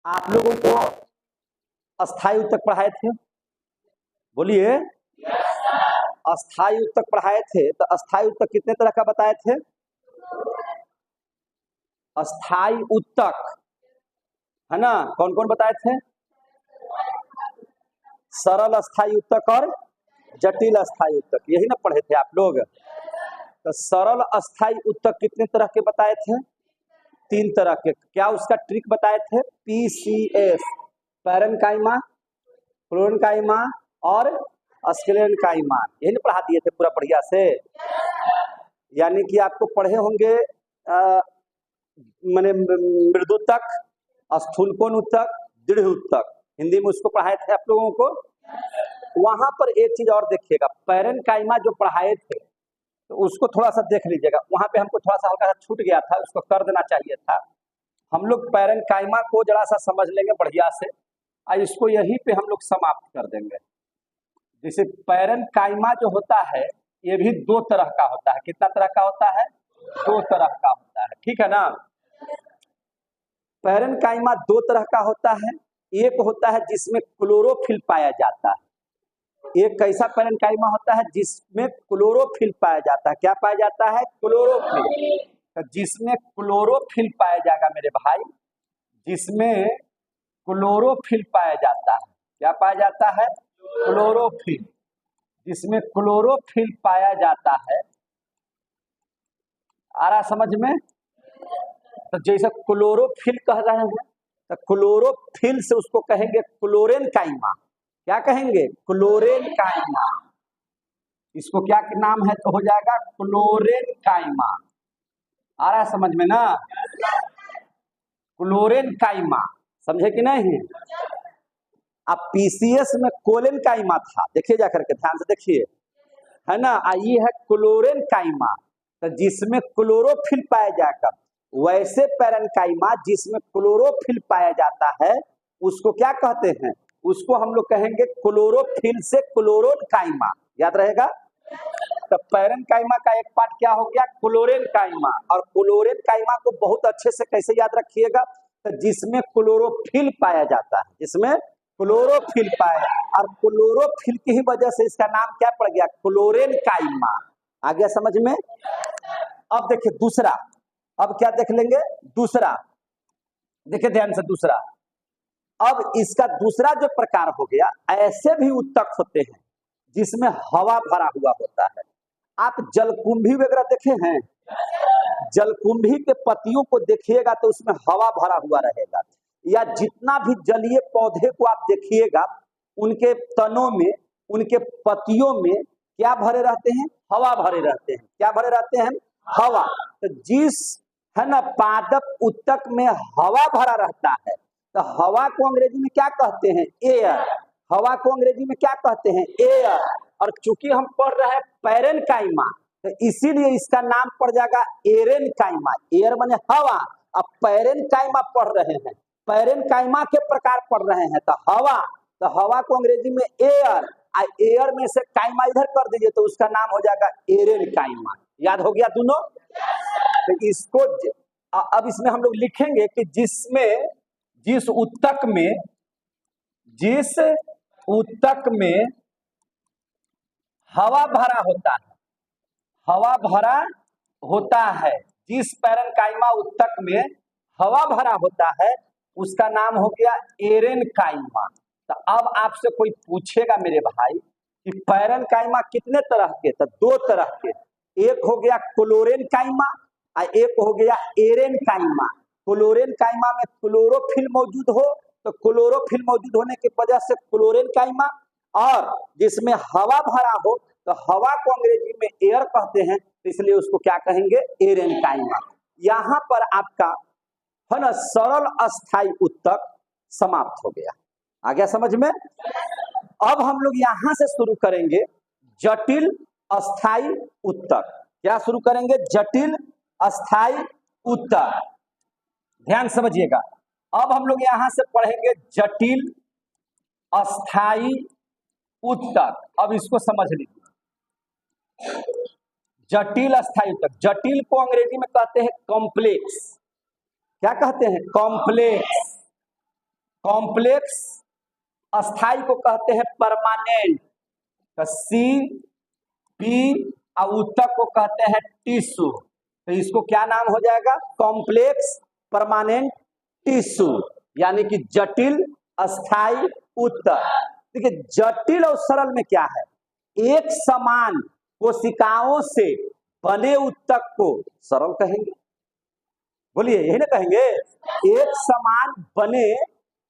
आप लोगों को अस्थायी उत्तक पढ़ाए थे, बोलिए। अस्थायी उत्तक पढ़ाए थे तो अस्थायी उत्तक कितने तरह का बताए थे? अस्थायी उत्तक है ना, कौन कौन बताए थे? सरल अस्थायी उत्तक और जटिल अस्थायी उत्तक, यही ना पढ़े थे आप लोग। तो सरल अस्थायी उत्तक कितने तरह के बताए थे? 3 तरह के। क्या उसका ट्रिक बताए थे? PCS, पैरेनकाइमा, फ्लोरेनकाइमा और स्क्लेरेनकाइमा, यही ना पढ़ा दिए थे पूरा बढ़िया से। यानी कि आपको पढ़े होंगे माने मृदुतक, स्थूलकोण उत्तक, दृढ़ उत्तक, हिंदी में उसको पढ़ाए थे आप लोगों को। वहां पर एक चीज और देखिएगा, पैरेनकाइमा जो पढ़ाए थे तो उसको थोड़ा सा देख लीजिएगा, वहां पे हमको थोड़ा सा हल्का सा छूट गया था, उसको कर देना चाहिए था। हम लोग पैरेनकाइमा को जरा सा समझ लेंगे बढ़िया से और इसको यहीं पे हम लोग समाप्त कर देंगे। जैसे पैरेनकाइमा जो होता है ये भी 2 तरह का होता है। कितना तरह का होता है? 2 तरह का होता है, ठीक है ना। पैरेनकाइमा 2 तरह का होता है। एक होता है जिसमें क्लोरोफिल पाया जाता है। एक कैसा पैरेनकाइमा होता है? जिसमें क्लोरोफिल पाया जाता है। क्या पाया जाता है? क्लोरोफिल। तो जिसमें क्लोरोफिल पाया जाएगा मेरे भाई, जिसमें क्लोरोफिल पाया जाता है, क्या पाया जाता है? क्लोरोफिल। जिसमें क्लोरोफिल पाया जाता है, आ रहा समझ में? तो जैसे क्लोरोफिल कह रहे हैं तो क्लोरोफिल से उसको कहेंगे क्लोरेनकाइमा। क्या कहेंगे? क्लोरेनकाइमा। इसको क्या नाम है तो हो जाएगा क्लोरेनकाइमा। आ रहा है समझ में ना? क्लोरेनकाइमा, समझे कि नहीं? अब PCS में कोलेनकाइमा था, देखिए जाकर के ध्यान से देखिए, है ना। ये है क्लोरेनकाइमा, तो जिसमें क्लोरोफिल पाया जाएगा। वैसे पैरेनकाइमा जिसमें क्लोरोफिल पाया जाता है उसको क्या कहते हैं? उसको हम लोग कहेंगे क्लोरोफिल से क्लोरोनकाइमा। याद रहेगा? तो पैरेनकाइमा का एक पार्ट क्या हो गया? क्लोरेनकाइमा। और क्लोरेनकाइमा को बहुत अच्छे से कैसे याद रखिएगा? तो जिसमें क्लोरोफिल पाया जाता है, जिसमें क्लोरोफिल पाया, और क्लोरोफिल की ही वजह से इसका नाम क्या पड़ गया? क्लोरेनकाइमा। आ गया समझ में? अब देखिए दूसरा, अब क्या देख लेंगे? दूसरा देखिए ध्यान से, दूसरा। अब इसका दूसरा जो प्रकार हो गया, ऐसे भी उत्तक होते हैं जिसमें हवा भरा हुआ होता है। आप जलकुंभी वगैरह देखे हैं? जलकुंभी के पत्तियों को देखिएगा तो उसमें हवा भरा हुआ रहेगा। या जितना भी जलीय पौधे को आप देखिएगा, उनके तनों में, उनके पत्तियों में क्या भरे रहते हैं? हवा भरे रहते हैं। क्या भरे रहते हैं? हवा। तो जिस है ना पादप उत्तक में हवा भरा रहता है, तो हवा को अंग्रेजी में क्या कहते हैं? एयर। हवा को अंग्रेजी में क्या कहते हैं? एयर। और चूंकि हम पढ़ रहे हैं पैरेनकाइमा, तो इसीलिए इसका नाम पड़ जाएगा एरेनकाइमा। एयर माने हवा, अब पैरेनकाइमा पढ़ रहे हैं, पैरेनकाइमा के प्रकार पढ़ रहे हैं। तो हवा को अंग्रेजी में एयर, एयर में से काइमा इधर कर दीजिए तो उसका नाम हो जाएगा एरेनकाइमा। याद हो गया दोनों? तो इसको अब इसमें हम लोग लिखेंगे कि जिस उत्तक में हवा भरा होता है, हवा भरा होता है, जिस पैरेनकाइमा उत्तक में हवा भरा होता है उसका नाम हो गया एरेनकाइमा। तो अब आपसे कोई पूछेगा मेरे भाई कि पैरेनकाइमा कितने तरह के? तो 2 तरह के। एक हो गया क्लोरेनकाइमा और एक हो गया एरेनकाइमा। क्लोरेनकाइमा में क्लोरोफिल मौजूद हो तो क्लोरोफिल मौजूद होने की वजह से क्लोरेनकाइमा, और जिसमें हवा भरा हो तो हवा को अंग्रेजी में एयर कहते हैं, इसलिए उसको क्या कहेंगे? एरेनकाइमा। यहां पर आपका है ना सरल अस्थायी उत्तक समाप्त हो गया। आ गया समझ में? अब हम लोग यहां से शुरू करेंगे जटिल अस्थायी उत्तक। क्या शुरू करेंगे? जटिल अस्थायी उत्तक। ध्यान समझिएगा, अब हम लोग यहां से पढ़ेंगे जटिल अस्थायी उत्तक। अब इसको समझ लीजिए, जटिल अस्थायी उत्तक। जटिल को अंग्रेजी में कहते हैं कॉम्प्लेक्स। क्या कहते हैं? कॉम्प्लेक्स। कॉम्प्लेक्स अस्थाई को कहते हैं परमानेंट, तो सी पी और ऊतक को कहते हैं टिश्यू। तो इसको क्या नाम हो जाएगा? कॉम्प्लेक्स परमानेंट टिश्यू, यानी कि जटिल अस्थाई ऊतक। देखिए जटिल और सरल में क्या है? एक समान कोशिकाओं से बने ऊतक को सरल कहेंगे। बोलिए यही ना कहेंगे?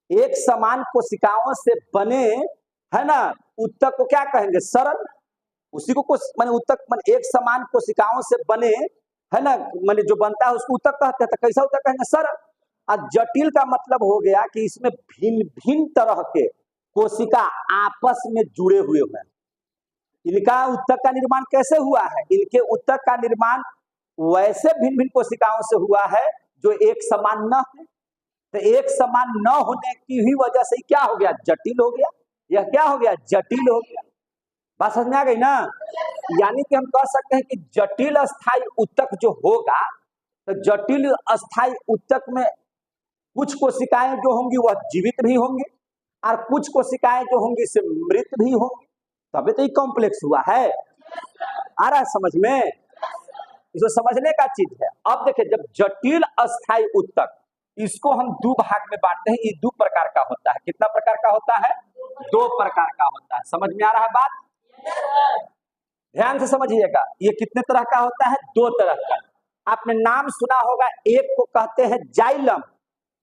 एक समान कोशिकाओं से बने, है ना, ऊतक को क्या कहेंगे? सरल। उसी को माने ऊतक माने एक समान कोशिकाओं से बने, है ना, माने जो बनता है उसको ऊतक कहते हैं। तो कैसा ऊतक कहेंगे? सरल। और जटिल का मतलब हो गया कि इसमें भिन्न भिन्न तरह के कोशिका आपस में जुड़े हुए हैं। इनका ऊतक का निर्माण कैसे हुआ है? इनके ऊतक का निर्माण वैसे भिन्न भिन्न कोशिकाओं से हुआ है जो एक समान न है। तो एक समान न होने की ही वजह से क्या हो गया? जटिल हो गया। यह क्या हो गया? जटिल हो गया। बात समझ में आ गई ना? यानी कि हम कह सकते हैं कि जटिल अस्थाई ऊतक जो होगा, तो जटिल अस्थाई ऊतक में कुछ कोशिकाएं जो होंगी वह जीवित भी होंगी और कुछ कोशिकाएं जो होंगी से मृत भी होंगी, तभी तो ये कॉम्प्लेक्स हुआ है। आ रहा है समझ में? इसे समझने का चीज है। अब देखिए, जब जटिल अस्थाई ऊतक, इसको हम दो भाग में बांटते हैं। ये दो प्रकार का होता है। कितना प्रकार का होता है? दो प्रकार का होता है। समझ में आ रहा है बात? ध्यान से समझिएगा। ये कितने तरह का होता है? दो तरह का। आपने नाम सुना होगा, एक को कहते हैं जाइलम,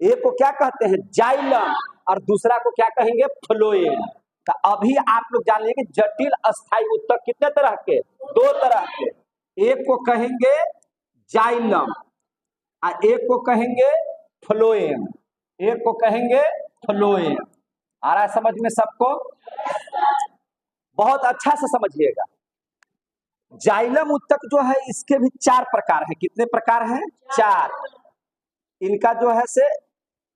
एक को क्या कहते हैं? जाइलम, और दूसरा को क्या कहेंगे? फ्लोएम। तो अभी आप लोग जान लीजिए कि जटिल अस्थाई ऊतक कितने तरह के? दो तरह के। एक को कहेंगे जाइलम और एक को कहेंगे फ्लोएम। एक को कहेंगे फ्लोएम। आ रहा है समझ में सबको? बहुत अच्छा से समझिएगा। जाइलम ऊतक जो है, इसके भी चार प्रकार हैं। कितने प्रकार हैं? चार। इनका जो है से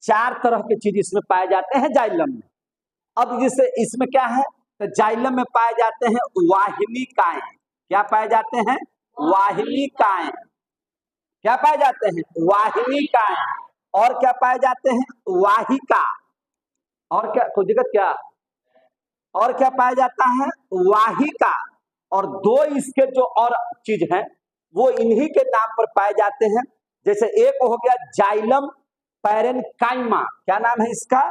चार तरह के चीज इसमें पाए जाते हैं जाइलम में। अब जैसे इसमें क्या है? तो जाइलम में पाए जाते हैं वाहिनिकाएं। क्या पाए जाते हैं? वाहिनिकाएं। क्या पाए जाते हैं? वाहिनिकाएं। और क्या पाए जाते हैं? वाहिका। और क्या, कोई दिक्कत क्या? और क्या पाया जाता है? वाहिका। और दो इसके जो और चीज हैं वो इन्हीं के नाम पर पाए जाते हैं। जैसे एक हो गया जाइलम पैरेन्काइमा। क्या नाम है इसका?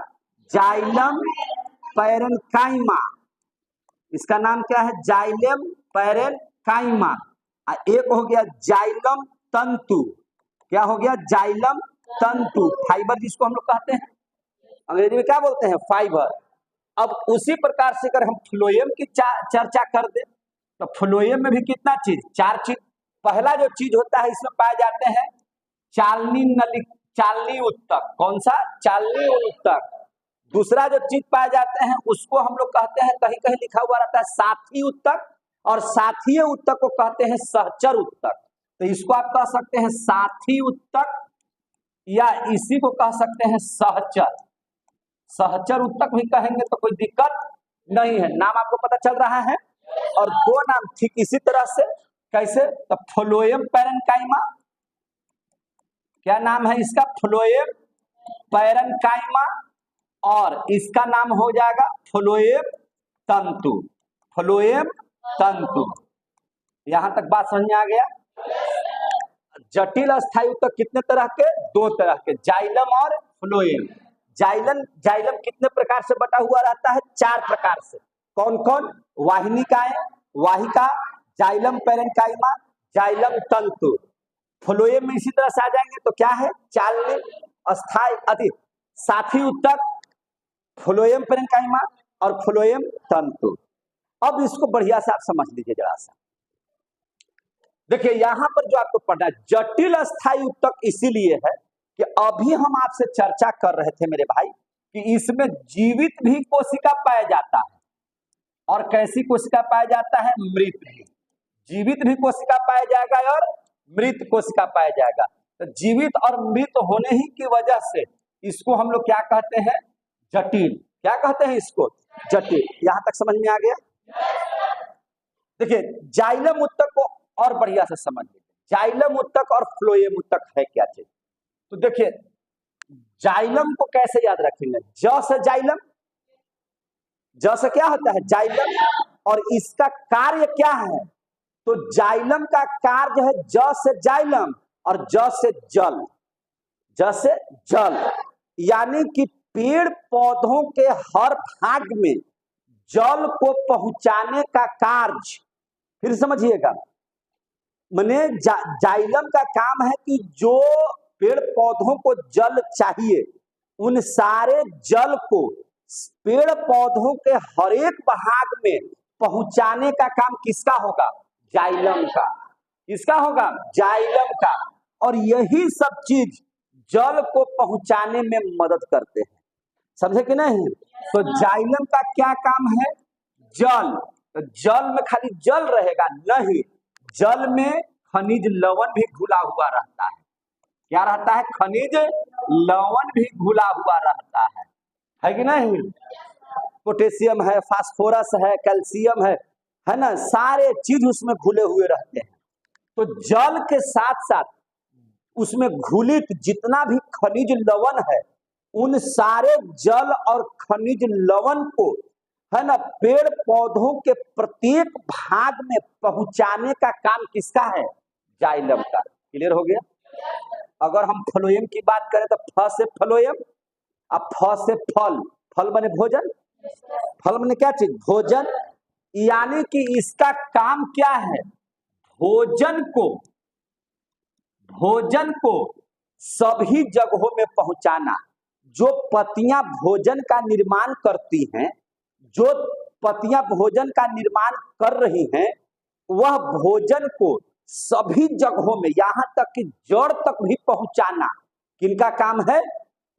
Xylem parenchyma. इसका नाम क्या है? Xylem parenchyma. और एक हो गया जाइलम तंतु। क्या हो गया? जाइलम तंतु, फाइबर जिसको हम लोग कहते हैं, अंग्रेजी में क्या बोलते हैं? फाइबर। अब उसी प्रकार से अगर हम फ्लोएम की चर्चा कर दे, तो फ्लोएम में भी कितना चीज? चार चीज। पहला जो चीज होता है, इसमें पाए जाते हैं चालनी ऊतक। कौन सा? चालनी ऊतक। दूसरा जो चीज पाए जाते हैं उसको हम लोग कहते हैं, कहीं कहीं लिखा हुआ रहता है साथी ऊतक, और साथी ऊतक को कहते हैं सहचर ऊतक। तो इसको आप कह सकते हैं साथी ऊतक, या इसी को कह सकते हैं सहचर। सहचर ऊतक भी कहेंगे तो कोई दिक्कत नहीं है। नाम आपको पता चल रहा है। और दो नाम ठीक इसी तरह से। कैसे? तो फ्लोएम पैरेन्काइमा। क्या नाम है इसका? Phloem parenchyma. और इसका नाम हो जाएगा फ्लोएम तंतु। फ्लोएम तंतु। यहां तक बात समझ में आ गया? जटिल अस्थाई ऊतक कितने तरह के? दो तरह के, जाइलम और फ्लोएम। जाइलम कितने प्रकार से बटा हुआ रहता है? चार प्रकार से। कौन कौन? वाहिनिकाएं, वाहिका, जाइलम पैरेन्काइमा, जाइलम तंतु। फ्लोएम में इसी तरह से आ जाएंगे तो क्या है? चालनी अस्थाई अधिक साथी ऊतक, फ्लोएम पैरेन्काइमा और फ्लोएम तंतु। अब इसको बढ़िया से आप समझ लीजिए जरा सा। देखिए यहां पर जो आपको पढ़ना है, जटिल अस्थाई ऊतक इसीलिए है कि अभी हम आपसे चर्चा कर रहे थे मेरे भाई कि इसमें जीवित भी कोशिका पाया जाता है। और कैसी कोशिका पाया जाता है? मृत भी। जीवित भी कोशिका पाया जाएगा और मृत कोशिका पाया जाएगा। तो जीवित और मृत होने ही की वजह से इसको हम लोग क्या कहते हैं? जटिल। क्या कहते हैं इसको? जटिल। यहां तक समझ में आ गया? देखिए जाइलम ऊतक को और बढ़िया से समझ लीजिए। जाइलम ऊतक और फ्लोएम ऊतक है क्या चीज? तो देखिए जाइलम को कैसे याद रखेंगे? ज से जाइलम, ज से क्या होता है? जाइलम। और इसका कार्य क्या है? तो जाइलम का कार्य है ज से जाइलम और ज से जल, ज से जल, यानी कि पेड़ पौधों के हर भाग में जल को पहुंचाने का कार्य। फिर समझिएगा, माने जाइलम का काम है कि जो पेड़ पौधों को जल चाहिए उन सारे जल को पेड़ पौधों के हर एक भाग में पहुंचाने का काम किसका होगा? जाइलम का। किसका होगा? जाइलम का। और यही सब चीज जल को पहुंचाने में मदद करते हैं, समझे कि नहीं? तो जाइलम का क्या काम है? जल। तो जल में खाली जल रहेगा नहीं, जल में खनिज लवण भी घुला हुआ रहता है। क्या रहता है? खनिज लवण भी घुला हुआ रहता है कि नहीं? पोटेशियम है, फास्फोरस है, कैल्शियम है ना, सारे चीज उसमें घुले हुए रहते हैं। तो जल के साथ साथ उसमें घुलित जितना भी खनिज लवण है उन सारे जल और खनिज लवण को, है ना, पेड़ पौधों के प्रत्येक भाग में पहुंचाने का काम किसका है? जाइलम का। क्लियर हो गया? अगर हम फ्लोएम की बात करें तो फ से फ्लोएम, अब फ से फल, फल बने भोजन, फल बने क्या चीज? भोजन। यानी कि इसका काम क्या है? भोजन को सभी जगहों में पहुंचाना। जो पत्तियां भोजन का निर्माण करती हैं, जो पत्तियां भोजन का निर्माण कर रही हैं, वह भोजन को सभी जगहों में, यहां तक कि जड़ तक भी पहुंचाना किनका काम है?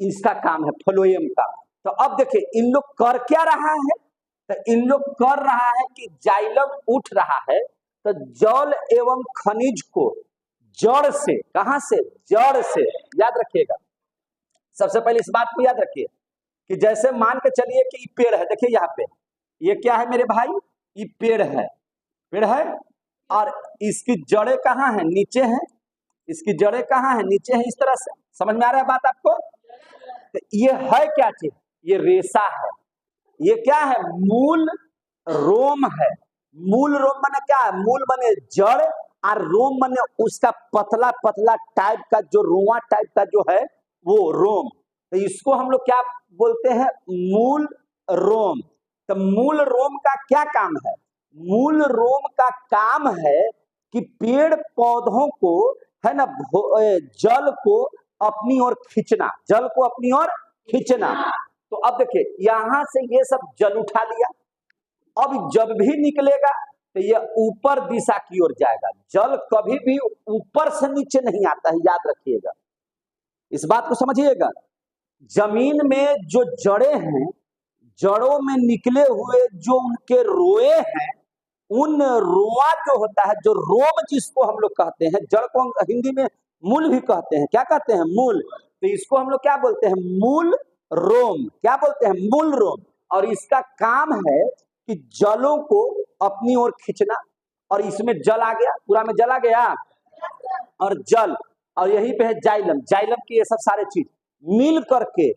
इसका काम है, फ्लोएम का। तो अब देखिए इन लोग कर क्या रहा है? तो इन लोग कर रहा है कि जाइलम उठ रहा है तो जल एवं खनिज को जड़ से, कहां से? जड़ से। याद रखिएगा, सबसे पहले इस बात को याद रखिए कि जैसे मान के चलिए कि ये पेड़ है, देखिए यहाँ पे ये क्या है मेरे भाई? ये पेड़ है, पेड़ है, और इसकी जड़ें कहाँ है? नीचे है। इसकी जड़ें कहाँ है? नीचे है। इस तरह से समझ में आ रहा है बात आपको? तो ये है क्या चीज? ये रेशा है। ये क्या है? मूल रोम है। मूल रोम बने क्या है? मूल बने जड़ और रोम बने उसका पतला पतला टाइप का जो रोआ टाइप का जो है वो रोम। तो इसको हम लोग क्या बोलते हैं? मूल रोम। तो मूल रोम का क्या काम है? मूल रोम का काम है कि पेड़ पौधों को, है ना, जल को अपनी ओर खींचना, जल को अपनी ओर खींचना। तो अब देखिए यहां से ये सब जल उठा लिया, अब जब भी निकलेगा तो ये ऊपर दिशा की ओर जाएगा। जल कभी भी ऊपर से नीचे नहीं आता है, याद रखिएगा, इस बात को समझिएगा। जमीन में जो जड़ें हैं, जड़ों में निकले हुए जो उनके रोए हैं, उन रोआ जो होता है, जो रोम जिसको हम लोग कहते हैं, जड़ को हिंदी में मूल भी कहते हैं। क्या कहते हैं? मूल। तो इसको हम लोग क्या बोलते हैं? मूल रोम। क्या बोलते हैं? मूल रोम। और इसका काम है कि जलों को अपनी ओर खींचना। और इसमें जल आ गया, पूरा में जल आ गया, और जल, और यहीं पे है जाइलम। जाइलम की ये सब सारे चीज मिल करके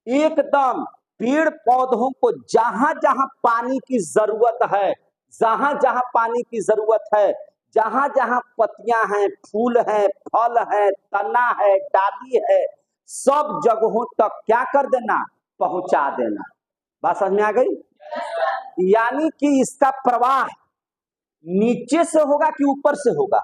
एकदम पेड़ पौधों को जहां जहां पानी की जरूरत है, जहां जहां पानी की जरूरत है, जहां जहां पत्तियां हैं, फूल हैं, फल है, तना है, डाली है, सब जगहों तक क्या कर देना? पहुंचा देना। बात समझ में आ गई? यानी कि इसका प्रवाह नीचे से होगा कि ऊपर से होगा?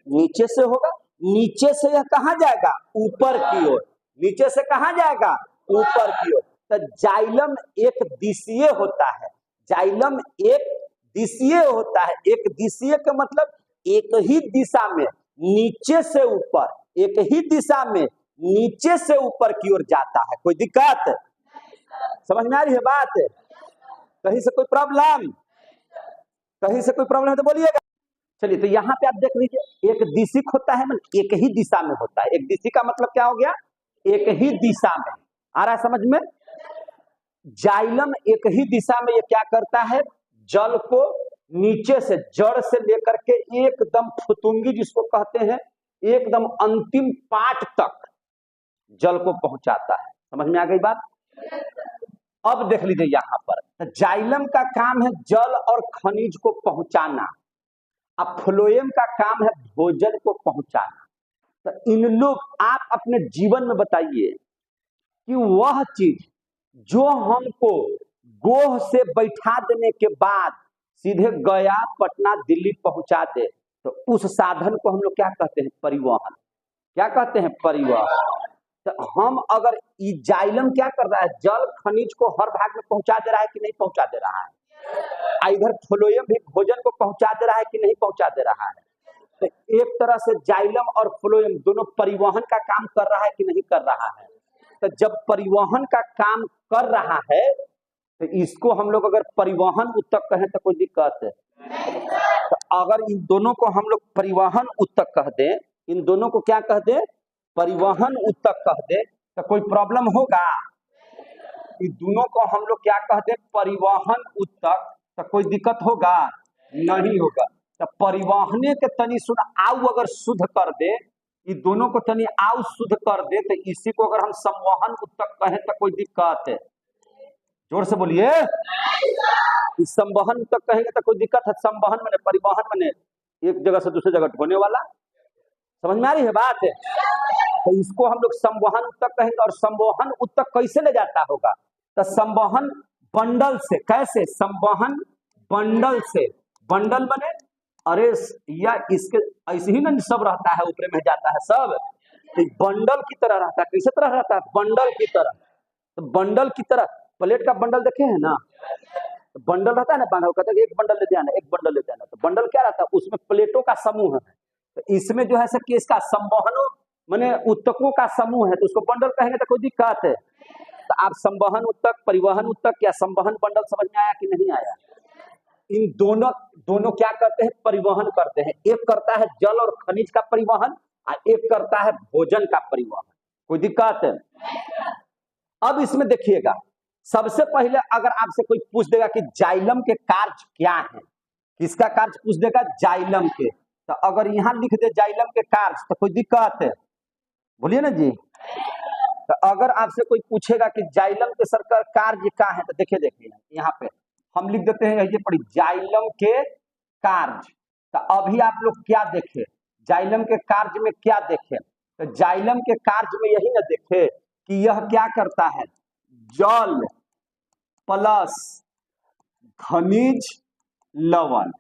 नीचे से होगा। नीचे से यह कहां जाएगा? ऊपर की ओर। नीचे से कहां जाएगा? ऊपर की ओर। तो जाइलम एक दिशीय होता है। जाइलम एक दिशीय होता है। एक दिशीय का मतलब एक ही दिशा में नीचे से ऊपर, एक ही दिशा में नीचे से ऊपर की ओर जाता है। कोई दिक्कत? समझ में आ रही है बात? कहीं से कोई प्रॉब्लम? कहीं से कोई प्रॉब्लम है तो बोलिएगा। चलिए, तो यहाँ पे आप देख लीजिए, एक दिशिक होता है, मतलब एक ही दिशा में होता है। एक दिशी का मतलब क्या हो गया? एक ही दिशा में। आ रहा है समझ में? जाइलम एक ही दिशा में ये क्या करता है? जल को नीचे से, जड़ से लेकर के एकदम फुतुंगी जिसको कहते हैं, एकदम अंतिम पार्ट तक, जल को पहुंचाता है। समझ में आ गई बात? अब देख लीजिए यहाँ पर, तो जाइलम का काम है जल और खनिज को पहुंचाना, अब फ्लोएम का काम है भोजन को पहुंचाना। तो इन लोग, आप अपने जीवन में बताइए कि वह चीज जो हमको गोह से बैठा देने के बाद सीधे गया, पटना, दिल्ली पहुंचा दे, तो उस साधन को हम लोग क्या कहते हैं? परिवहन। क्या कहते हैं? परिवहन। तो हम अगर ये जाइलम क्या कर रहा है? जल खनिज को हर भाग में पहुंचा दे रहा है कि नहीं पहुंचा दे रहा है? इधर फ्लोएम भी भोजन को पहुंचा दे रहा है कि नहीं पहुंचा दे रहा है? तो एक तरह से जाइलम और फ्लोएम दोनों परिवहन का काम कर रहा है कि नहीं कर रहा है? तो जब परिवहन का काम कर रहा है तो इसको हम लोग अगर परिवहन उत्तक कहें तो कोई दिक्कत है? तो अगर इन दोनों को हम लोग परिवहन उत्तक कह दें, इन दोनों को क्या कह दें? परिवहन उत्तक कह दे, तो कोई प्रॉब्लम होगा? इन दोनों को हम लोग क्या कह दे? परिवहन उत्तक, तो कोई दिक्कत होगा? नहीं होगा। तो परिवहने के तनी सुन आउ अगर शुद्ध कर दे, ये दोनों को तनी आउ शुद्ध कर दे, तो इसी को अगर हम संवहन उत्तक कहें तो कोई दिक्कत है? जोर से बोलिए। इस संवहन उत्तक कहेंगे तो कोई दिक्कत है? संवहन माने परिवहन माने एक जगह से दूसरी जगह ढोने वाला। समझ में आ रही है बात? तो इसको हम लोग संवहन उत्तक कहेंगे। और संवहन उत्तक कैसे ले जाता होगा? तो संवहन बंडल से। कैसे? संवहन बंडल से। बंडल बने, अरे या इसके ऐसे ही ना सब रहता है, ऊपर में जाता है सब, तो बंडल की तरह रहता है। कैसे तरह रहता है? बंडल की तरह। तो बंडल की तरह, प्लेट का बंडल देखे हैं ना? तो बंडल रहता है ना बांधा, कहते हैं एक बंडल लेते आना, एक बंडल लेते आना। तो बंडल क्या रहता है? उसमें प्लेटों का समूह है। तो इसमें जो है सर केस का संवहनों माने उत्तकों का समूह है, तो उसको बंडल कहेंगे तो कोई दिक्कत है? तो आप संवहन उत्तक, परिवहन उत्तक या संवहन बंडल समझ में आया कि नहीं आया? इन दोनों क्या करते हैं? परिवहन करते हैं। एक करता है जल और खनिज का परिवहन और एक करता है भोजन का परिवहन। कोई दिक्कत है? अब इसमें देखिएगा, सबसे पहले अगर आपसे कोई पूछ देगा कि जाइलम के कार्य क्या है, किसका कार्य पूछ देगा? जाइलम के। तो अगर यहाँ लिख दे जाइलम के कार्य तो कोई दिक्कत है? बोलिए ना जी। तो अगर आपसे कोई पूछेगा कि जाइलम के सरकार कार्य क्या है, तो देखिए यहाँ पे हम लिख देते हैं, ये पढ़ी जाइलम के कार्य। तो अभी आप लोग क्या देखे? जाइलम के कार्य में क्या देखे? तो जाइलम के कार्य में यही ना देखे कि यह क्या करता है? जल प्लस खनिज लवण,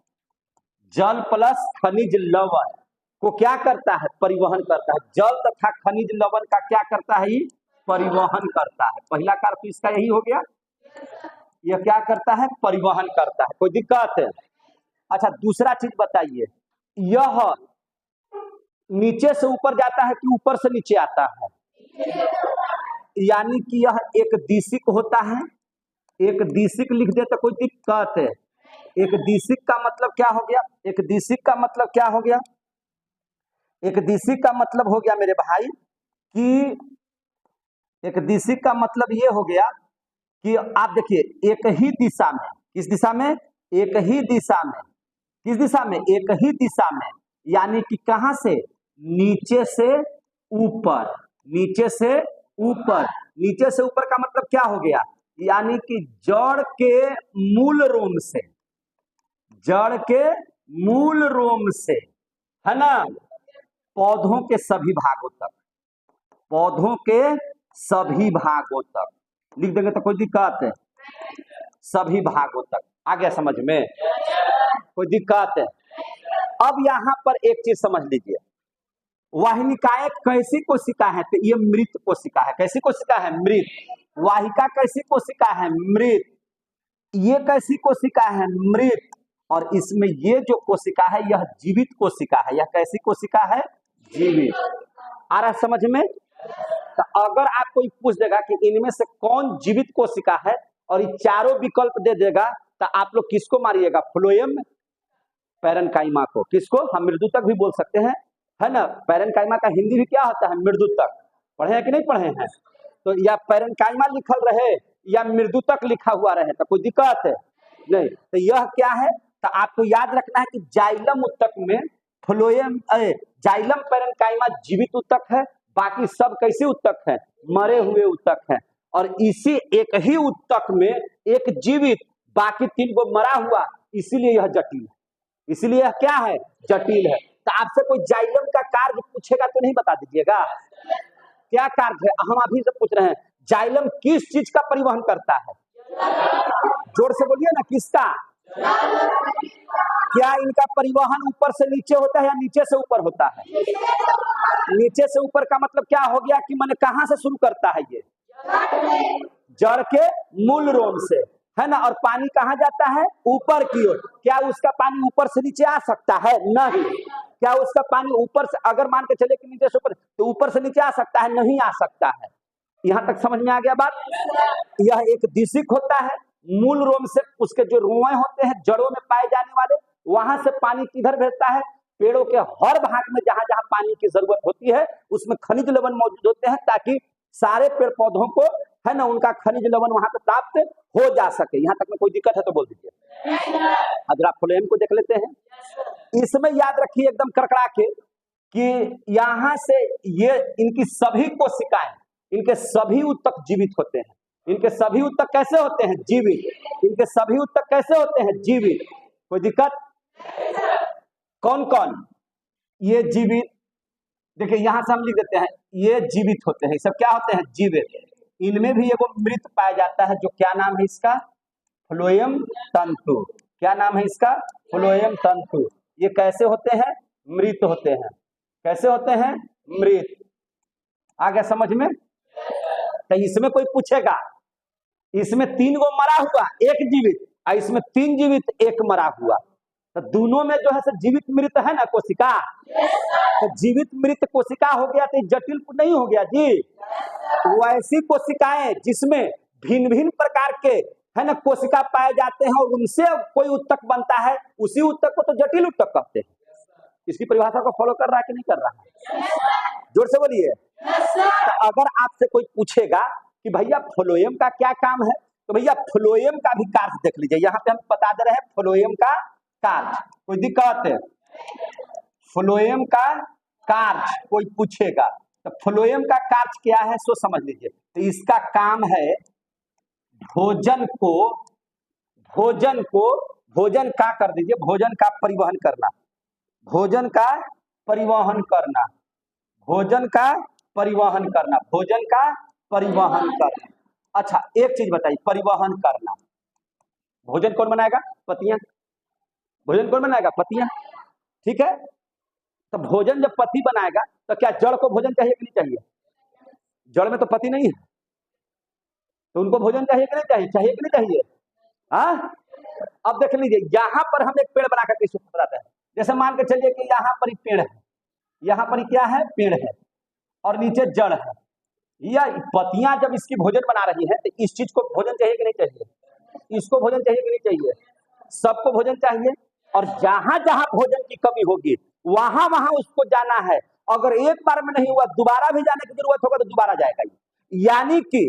जल प्लस खनिज लवण को क्या करता है? परिवहन करता है। जल तथा खनिज लवण का क्या करता है? ये परिवहन करता है। पहला कार्य तो इसका यही हो गया, यह क्या करता है? परिवहन करता है। कोई दिक्कत है? अच्छा, दूसरा चीज बताइए, यह नीचे से ऊपर जाता है कि ऊपर से नीचे आता है? यानी कि यह एक दिशिक होता है। एक दिशिक लिख दे तो कोई दिक्कत है? एक दिशिक का मतलब क्या हो गया? एक दिशिक का मतलब क्या हो गया? एक दिशिक का मतलब हो गया मेरे भाई कि एक दिशिक का मतलब ये हो गया कि आप देखिए एक ही दिशा में, किस दिशा में? एक ही दिशा में। किस दिशा में? एक ही दिशा में। यानी कि कहां से? नीचे से ऊपर। नीचे से ऊपर। नीचे से ऊपर का मतलब क्या हो गया? यानी कि जड़ के मूल रोम से, जड़ के मूल रोम से, है ना, पौधों के सभी भागों तक, पौधों के सभी भागों तक लिख देंगे तो कोई दिक्कत है? सभी भागों तक। आ गया समझ में? कोई दिक्कत है? अब यहां पर एक चीज समझ लीजिए, वाहिनिकाएं कैसी कोशिका है? तो ये मृत कोशिका है। कैसी कोशिका है? मृत। वाहिका कैसी कोशिका है? मृत। ये कैसी कोशिका है? मृत। और इसमें ये जो कोशिका है यह जीवित कोशिका है। यह कैसी कोशिका है? जीवित। आ रहा समझ में? तो अगर आप कोई पूछ देगा कि इनमें से कौन जीवित कोशिका है और ये चारों विकल्प दे देगा, तो आप लोग किसको मारिएगा? फ्लोएम पैरेन्काइमा को। किसको? हम मृदुतक भी बोल सकते हैं, है ना। पैरेन्काइमा का हिंदी भी क्या होता है? मृदुतक। पढ़े हैं कि नहीं पढ़े हैं? तो या पैरेन्काइमा लिखल रहे या मृदुतक लिखा हुआ रहे तो कोई दिक्कत है नहीं। तो यह क्या है? तो आपको याद रखना है कि जाइलम उत्तक में फ्लोएम जाइलम पैरेन्काइमा जीवित उत्तक है, बाकी सब कैसे उत्तक हैं? मरे हुए उत्तक हैं। और इसी एक ही उत्तक में एक जीवित, बाकी 3 को मरा हुआ, इसीलिए यह जटिल है। इसलिए यह क्या है? जटिल है। तो आपसे कोई जाइलम का कार्य पूछेगा तो नहीं बता दीजिएगा क्या कार्य है? हम अभी से पूछ रहे हैं जाइलम किस चीज का परिवहन करता है? जोर से बोलिए ना, किसका? क्या इनका परिवहन ऊपर से नीचे होता है या नीचे से ऊपर होता है? नीचे से ऊपर का मतलब क्या हो गया कि मैंने कहां से शुरू करता है? ये जड़ के मूल रोम से, है ना। और पानी कहां जाता है? ऊपर की ओर। क्या उसका पानी ऊपर से नीचे आ सकता है? नहीं। क्या उसका पानी ऊपर से, अगर मान के चले कि नीचे से ऊपर, तो ऊपर से नीचे आ सकता है? नहीं आ सकता है। यहां तक समझ में आ गया बात? यह एक दिशिक होता है। मूल रोम से उसके जो रोए होते हैं जड़ों में पाए जाने वाले, वहां से पानी किधर भेजता है? पेड़ों के हर भाग में जहां जहां पानी की जरूरत होती है उसमें खनिज लवण मौजूद होते हैं, ताकि सारे पेड़ पौधों को, है ना, उनका खनिज लवण वहां पे प्राप्त हो जा सके। यहाँ तक में कोई दिक्कत है तो बोल दीजिए। अगर आप फ्लोएम को देख लेते हैं, इसमें याद रखिए एकदम कड़कड़ा के कि यहां से ये इनकी सभी कोशिकाएं, इनके सभी उत्तक जीवित होते हैं। इनके सभी उत्तक कैसे होते हैं? जीवित। इनके सभी उत्तक कैसे होते हैं? जीवित। कोई दिक्कत? कौन कौन ये जीवित? देखिए यहां से हम लिख देते हैं, ये जीवित होते हैं। सब क्या होते हैं? जीवित। इनमें भी एगो मृत पाया जाता है, जो क्या नाम है इसका? फ्लोएम तंतु। क्या नाम है इसका? फ्लोएम तंतु। ये कैसे होते हैं? मृत होते हैं। कैसे होते हैं? मृत। आ गया समझ में? तो इसमें कोई पूछेगा, इसमें 3 गो मरा हुआ, 1 जीवित, और इसमें 3 जीवित, 1 मरा हुआ, तो दोनों में जो है जीवित मृत है ना कोशिका। तो जीवित मृत कोशिका हो गया तो जटिल नहीं हो गया जी। वैसी कोशिकाएं जिसमें भिन्न भिन्न प्रकार के, है ना, कोशिका पाए जाते हैं और उनसे कोई उत्तक बनता है, उसी उत्तक को तो जटिल उत्तक कहते हैं। इसकी परिभाषा को फॉलो कर रहा है कि नहीं कर रहा है? जोर से बोलिए। तो अगर आपसे कोई पूछेगा कि भैया फ्लोएम का क्या काम है, तो भैया फ्लोएम का भी कार्य देख लीजिए। यहाँ पे हम बता दे रहे हैं फ्लोएम का कार्य। कोई दिक्कत है? फ्लोएम का कार्य कोई पूछेगा तो फ्लोएम का कार्य क्या है सो समझ लीजिए। तो इसका काम है भोजन का कर दीजिए, भोजन का परिवहन करना। भोजन का परिवहन करना। भोजन का परिवहन करना। भोजन का परिवहन करना। अच्छा एक चीज बताइए, परिवहन करना, भोजन कौन बनाएगा? पतियां। भोजन कौन बनाएगा? पतियां। ठीक है। तो भोजन जब पति बनाएगा तो क्या जड़ को भोजन चाहिए कि नहीं चाहिए? जड़ में तो पति नहीं है, तो उनको भोजन चाहिए कि नहीं चाहिए? चाहिए कि नहीं चाहिए? हाँ। अब देख लीजिए, यहाँ पर हम एक पेड़ बना करके इसको बताते हैं। जैसे मान के चलिए कि यहाँ पर एक पेड़ है, यहाँ पर क्या है? पेड़ है, और नीचे जड़ है। या पतियां जब इसकी भोजन बना रही है तो इस चीज को भोजन चाहिए कि नहीं चाहिए? इसको भोजन चाहिए कि नहीं चाहिए? सबको भोजन चाहिए। और जहां जहां भोजन की कमी होगी वहां वहां उसको जाना है। अगर एक बार में नहीं हुआ, दोबारा भी जाने की जरूरत होगा तो दोबारा जाएगा। यानी कि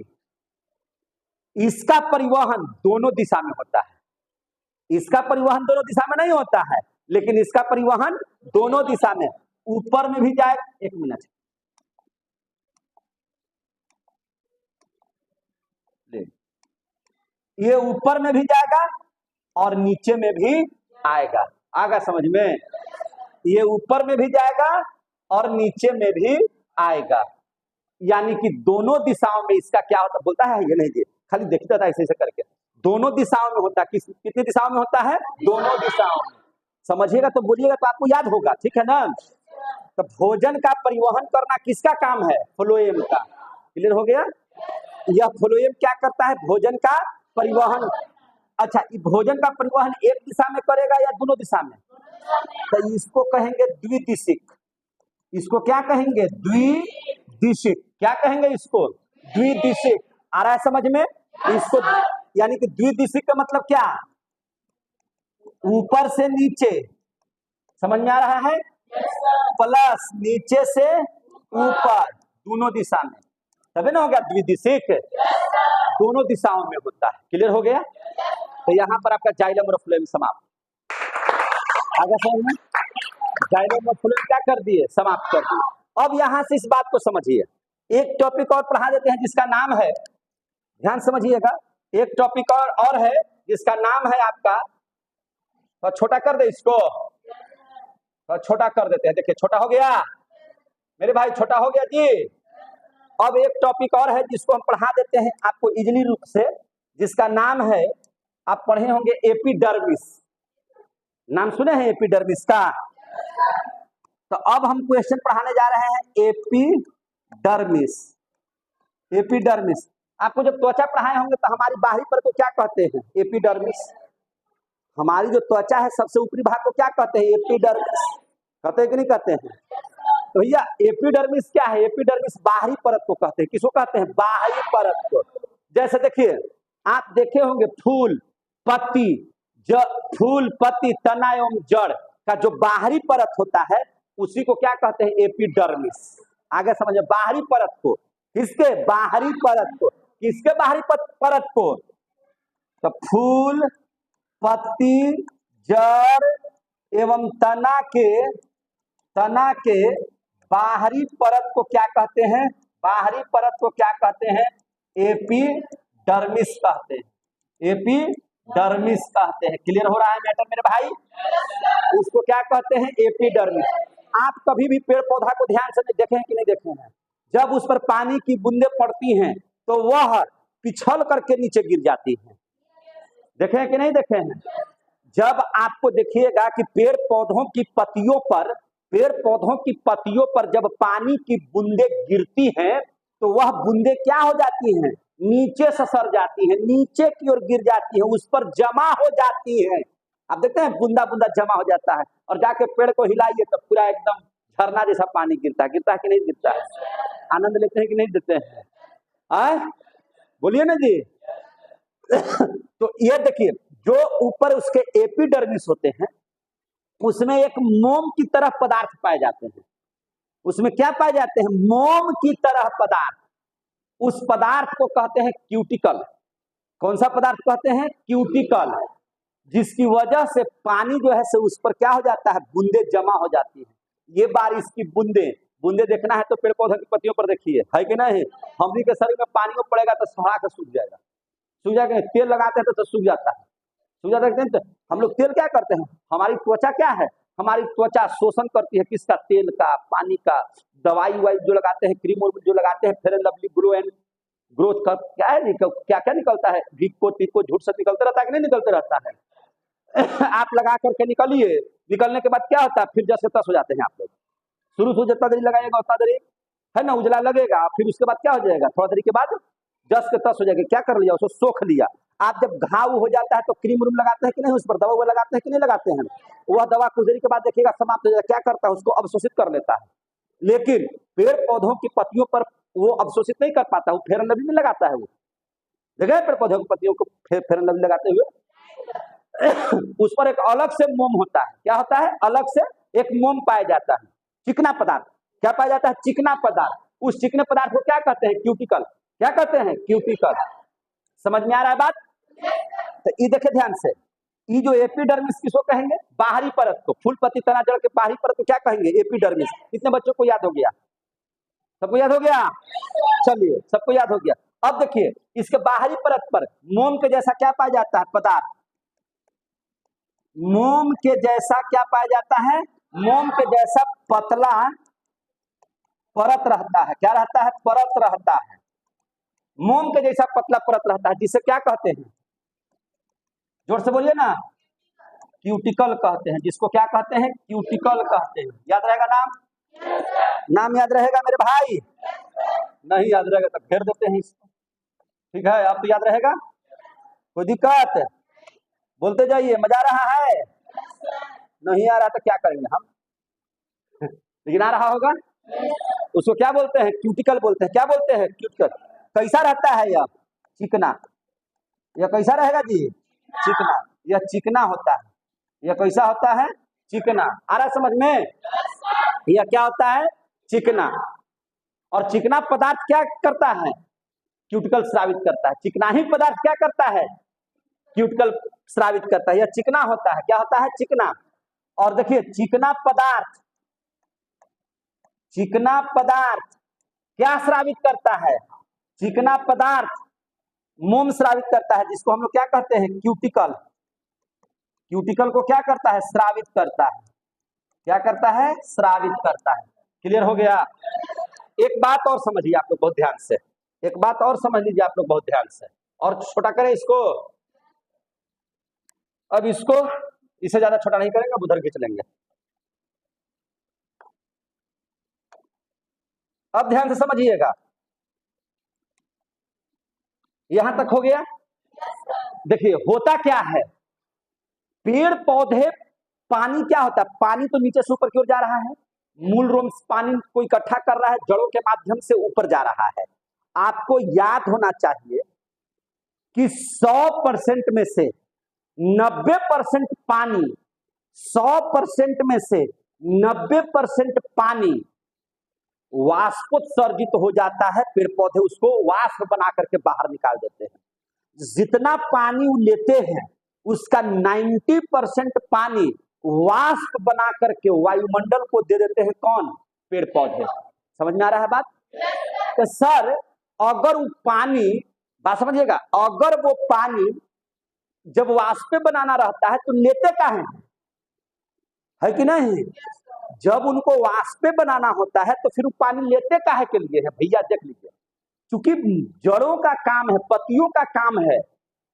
इसका परिवहन दोनों दिशा में होता है। इसका परिवहन दोनों दिशा में नहीं होता है, लेकिन इसका परिवहन दोनों दिशा में, ऊपर में भी जाए। 1 मिनट, ये ऊपर में भी जाएगा और नीचे में भी आएगा। आगा समझ में? ये ऊपर में भी जाएगा और नीचे में भी आएगा। यानी कि दोनों दिशाओं में इसका क्या होता? बोलता है ये नहीं जी, खाली देखता था ऐसे ऐसे करके। दोनों दिशाओं में होता है। कितनी दिशाओं में होता है? दोनों दिशाओं में। समझिएगा तो बोलिएगा तो आपको याद होगा, ठीक है ना? तो भोजन का परिवहन करना किसका काम है? फ्लोएम का। क्लियर हो गया? यह फ्लोएम क्या करता है? भोजन का परिवहन। अच्छा, भोजन का परिवहन एक दिशा में करेगा या दोनों दिशा में? तो इसको कहेंगे द्विदिशिक। इसको क्या कहेंगे? द्विदिशिक। क्या कहेंगे इसको? द्विदिशिक। आ रहा है समझ में? इसको यानी कि द्विदिशिक का मतलब क्या? ऊपर से नीचे। समझ में आ रहा है? प्लस नीचे से ऊपर, दोनों दिशा में, तभी ना हो गया द्विदिशिक। दोनों दिशाओं में होता है। क्लियर हो गया? तो यहाँ पर आपका जाइलम और फ्लोएम समाप्त। आगे समझ में? जाइलम और फ्लोएम क्या कर दिए? समाप्त कर दिए। अब यहां से इस बात को समझिए, एक टॉपिक और पढ़ा देते हैं जिसका नाम है, ध्यान समझिएगा, एक टॉपिक और है जिसका नाम है आपका, तो छोटा कर दे इसको, तो छोटा कर देते हैं, देखिए छोटा हो गया मेरे भाई, छोटा हो गया जी। अब एक टॉपिक और है जिसको हम पढ़ा देते हैं आपको इजीली रूप से, जिसका नाम है, आप पढ़े होंगे एपिडर्मिस, नाम सुने हैं एपिडर्मिस का। तो अब हम क्वेश्चन पढ़ाने जा रहे हैं एपिडर्मिस। एपिडर्मिस आपको जब त्वचा पढ़ाए होंगे तो हमारी बाहरी पर को क्या कहते हैं, एपिडर्मिस। हमारी जो त्वचा है सबसे ऊपरी भाग को क्या कहते हैं, एपिडर्मिस, कहते हैं कि नहीं कहते हैं। तो भैया एपिडर्मिस क्या है, एपिडर्मिस बाहरी परत को कहते हैं, किसको कहते हैं, बाहरी परत को। जैसे देखिए आप देखे होंगे फूल पत्ती, फूल पत्ती तना एवं जड़ का जो बाहरी परत होता है उसी को क्या कहते हैं, एपिडर्मिस। आगे समझिए, बाहरी परत को, किसके बाहरी परत को, किसके बाहरी परत को, तो फूल पत्ती जड़ एवं तना के बाहरी परत को क्या कहते हैं, बाहरी परत को क्या कहते हैं, एपिडर्मिस कहते हैं, एपिडर्मिस कहते हैं। क्लियर हो रहा है मैटर मेरे भाई, उसको क्या कहते हैं, एपिडर्मिस। आप कभी भी पेड़ पौधा को ध्यान से देखे हैं कि नहीं देखे हैं, जब उस पर पानी की बूंदें पड़ती हैं तो वह पिछल करके नीचे गिर जाती है, देखे हैं कि नहीं देखे हैं। जब आपको देखिएगा कि पेड़ पौधों की पत्तियों पर जब पानी की बूंदें गिरती हैं तो वह बूंदें क्या हो जाती हैं, नीचे ससर जाती हैं, नीचे की ओर गिर जाती हैं, उस पर जमा हो जाती हैं। आप देखते हैं बूंदा बूंदा जमा हो जाता है, और जाके पेड़ को हिलाइए तो पूरा एकदम झरना जैसा पानी गिरता है कि नहीं गिरता है। आनंद लेते हैं कि नहीं देते हैं, बोलिए ना जी। तो ये देखिए, जो ऊपर उसके एपिडर्मिस होते हैं उसमें एक मोम की तरह पदार्थ पाए जाते हैं, उसमें क्या पाए जाते हैं, मोम की तरह पदार्थ। उस पदार्थ को कहते हैं क्यूटिकल। कौन सा पदार्थ कहते हैं, क्यूटिकल, जिसकी वजह से पानी जो है उस पर क्या हो जाता है, बूंदे जमा हो जाती है। ये बारिश की बूंदे देखना है तो पेड़ पौधे की पत्तियों पर देखिए, है कि नहीं। हमनी के शरीर में पानी में पड़ेगा तो सड़ा के सूख जाएगा, तेल लगाते हैं तो सूख जाता है, सूख जाता है। तो हम लोग तेल क्या करते हैं, हमारी त्वचा क्या है, हमारी त्वचा शोषण करती है किसका, तेल का, पानी का। दवाई वाई जो लगाते हैं, क्रीम जो लगाते हैं, fair and lovely, grow and growth का क्या है, क्या क्या निकलता है, वीको झूठ से निकलते रहता है कि नहीं निकलते रहता है। आप लगा करके निकलने के बाद क्या होता है, फिर जैसे तस हो जाते हैं आप लोग। शुरू से जितना देरी लगाएगा उतना देरी है ना उजला लगेगा, फिर उसके बाद क्या हो जाएगा, थोड़ा देरी के बाद जस के तस हो जाएगा। क्या कर लिया, उसको सोख लिया। आप जब घाव हो जाता है तो क्रीम रूम लगाते हैं कि नहीं, उस पर दवा लगाते हैं कि नहीं लगाते हैं। वह दवा कुछ देरी के बाद देखिएगा समाप्त हो जाएगा, क्या करता है, उसको अवशोषित कर लेता है। लेकिन पेड़ पौधों की पत्तियों पर वो अवशोषित नहीं कर पाता, वो फेयर एंड लवली में लगाता है। वो देखा है पेड़ पौधों की पत्तियों को फेयर एंड लवली लगाते हुए। उस पर एक अलग से मोम होता है, क्या होता है, अलग से एक मोम पाया जाता है, चिकना पदार्थ। क्या पाया जाता है, चिकना पदार्थ। उस चिकने पदार्थ को क्या कहते हैं, क्यूटिकल। क्या कहते हैं, क्यूटिकल। समझ में आ रहा है बात। तो ये देखे ध्यान से, ये जो एपिडर्मिस किसको कहेंगे, बाहरी परत को। फूल पत्ती तना जड़ के बाहरी परत को क्या कहेंगे, एपिडर्मिस। कितने बच्चों को याद हो गया, सबको याद हो गया, चलिए सबको याद हो गया। अब देखिए इसके बाहरी परत पर मोम के जैसा क्या पाया जाता है, पदार्थ। मोम के जैसा क्या पाया जाता है, मोम के जैसा पतला परत रहता है। क्या रहता है, परत रहता है। मोम के जैसा पतला परत रहता है, जिसे क्या कहते हैं, जोर से बोलिए ना, क्यूटिकल कहते हैं। जिसको क्या कहते हैं, क्यूटिकल कहते हैं। याद रहेगा नाम, नाम याद रहेगा मेरे भाई। नहीं याद रहेगा तो घेर देते हैं इसको, ठीक है। आप तो याद रहेगा, कोई दिक्कत, बोलते जाइए। मजा आ रहा है, नहीं आ रहा तो क्या करेंगे हम, लेकिन आ रहा होगा। उसको क्या बोलते हैं, क्यूटिकल बोलते हैं। क्या बोलते हैं, क्यूटिकल। कैसा रहता है यह, चिकना। यह कैसा रहेगा जी, चिकना। यह चिकना होता है। यह कैसा होता है, चिकना। आ रहा समझ में, यह क्या होता है, चिकना। और चिकना पदार्थ क्या करता है, क्यूटिकल स्रावित करता है। चिकना ही पदार्थ क्या करता है, क्यूटिकल स्रावित करता है। यह चिकना होता है। क्या होता है, चिकना। और देखिए चिकना पदार्थ चिकना पदार्थ क्या स्रावित करता है? चिकना पदार्थ मोम स्रावित करता है, जिसको हम लोग क्या कहते हैं? क्यूटिकल। क्यूटिकल को क्या करता है? स्रावित करता है। क्या करता है? स्रावित करता है। क्लियर हो गया? एक बात और समझिए आप लोग बहुत ध्यान से, एक बात और समझ लीजिए आप लोग बहुत ध्यान से, और छोटा करें इसको। अब इसको इससे ज्यादा छोटा नहीं करेंगे, अब उधर खींच लेंगे। अब ध्यान से समझिएगा, यहां तक हो गया। देखिए होता क्या है, पेड़ पौधे, पानी क्या होता है? पानी तो नीचे से ऊपर की ओर जा रहा है, मूल रूप से पानी को इकट्ठा कर रहा है, जड़ों के माध्यम से ऊपर जा रहा है। आपको याद होना चाहिए कि 100% में से 90% पानी, 100% में से 90% पानी वाष्पोत्सर्जित हो जाता है। पेड़ पौधे उसको वाष्प बना करके बाहर निकाल देते हैं। जितना पानी वो लेते हैं उसका 90% पानी वाष्प बना करके वायुमंडल को दे देते हैं। कौन? पेड़ पौधे। समझ में आ रहा है बात? तो सर अगर वो पानी, बात समझिएगा, अगर वो पानी जब वाष्प बनाना रहता है तो लेते क्या है कि नहीं? जब उनको वाष्प बनाना होता है तो फिर वो पानी लेते काहे के लिए है भैया? देख लीजिए, क्योंकि जड़ों का काम है, पत्तियों का काम है,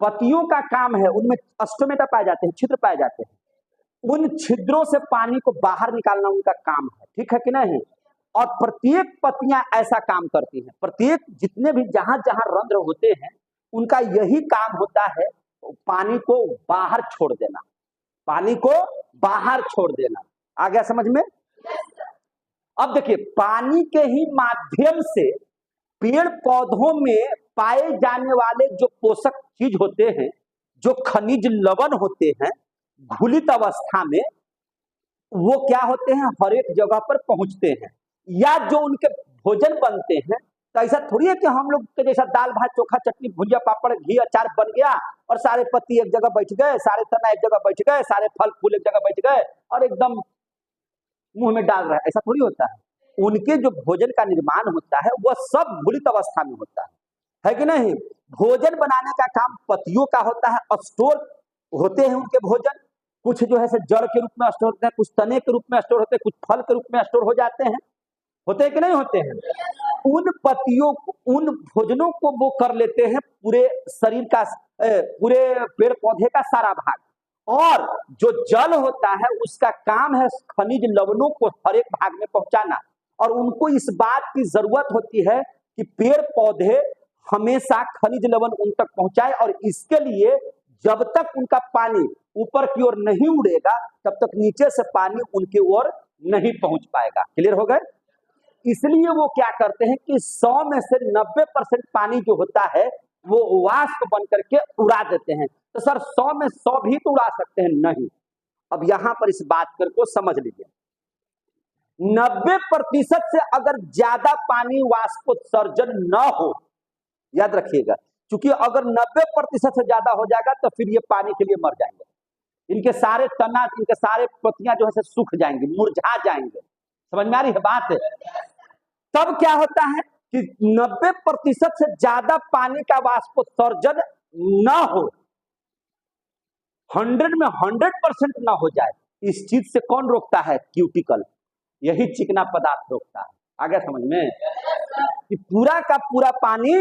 पत्तियों का काम है, उनमें स्टोमेटा पाए जाते हैं, छिद्र पाए जाते हैं, उन छिद्रों से पानी को बाहर निकालना उनका काम है। ठीक है कि नहीं? और प्रत्येक पत्तियां ऐसा काम करती हैं, प्रत्येक जितने भी जहां जहां रंध्र होते हैं उनका यही काम होता है, पानी को बाहर छोड़ देना, पानी को बाहर छोड़ देना। आ गया समझ में? अब देखिए, पानी के ही माध्यम से पेड़ पौधों में पाए जाने वाले जो पोषक चीज होते हैं, जो खनिज लवण होते हैं, घुलित अवस्था में वो क्या होते हैं? हर एक जगह पर पहुंचते हैं, या जो उनके भोजन बनते हैं। तो ऐसा थोड़ी है कि हम लोग के जैसा दाल भात चोखा चटनी भुजिया पापड़ घी अचार बन गया और सारे पत्ती एक जगह बैठ गए, सारे तना एक जगह बैठ गए, सारे फल फूल एक जगह बैठ गए और एकदम मुंह में डाल रहा है। ऐसा थोड़ी होता है। उनके जो भोजन का निर्माण होता है वह सब घुलित अवस्था में होता है कि नहीं? भोजन बनाने का काम पत्तियों का होता है, स्टोर होते हैं उनके भोजन, कुछ जो है जड़ के रूप में स्टोर होते हैं, कुछ तने के रूप में स्टोर होते हैं, कुछ फल के रूप में स्टोर हो जाते हैं। होते हैं कि नहीं होते हैं? उन पत्तियों, उन भोजनों को वो कर लेते हैं पूरे शरीर का, पूरे पेड़ पौधे का सारा भाग। और जो जल होता है उसका काम है खनिज लवणों को हर एक भाग में पहुंचाना। और उनको इस बात की जरूरत होती है कि पेड़ पौधे हमेशा खनिज लवण उन तक पहुंचाए, और इसके लिए जब तक उनका पानी ऊपर की ओर नहीं उड़ेगा तब तक नीचे से पानी उनकी ओर नहीं पहुंच पाएगा। क्लियर हो गए? इसलिए वो क्या करते हैं कि 100 में से 90% पानी जो होता है वो वाष्प बन करके उड़ा देते हैं। तो सर 100 में 100 भी तो उड़ा सकते हैं? नहीं। अब यहां पर इस बात को समझ लीजिए, 90% से अगर ज्यादा पानी वाष्पोत्सर्जन न हो, याद रखिएगा, क्योंकि अगर 90% से ज्यादा हो जाएगा तो फिर ये पानी के लिए मर जाएंगे, इनके सारे तना, इनके सारे पत्तियां जो है सुख जाएंगी, मुरझा जाएंगे। समझ में आ रही है बात? तब क्या होता है कि 90% से ज्यादा पानी का वाष्पोत्सर्जन न हो, 100 में 100% ना हो जाए, इस चीज से कौन रोकता है? क्यूटिकल, यही चिकना पदार्थ रोकता है। आगे समझ में? कि पूरा का पूरा पानी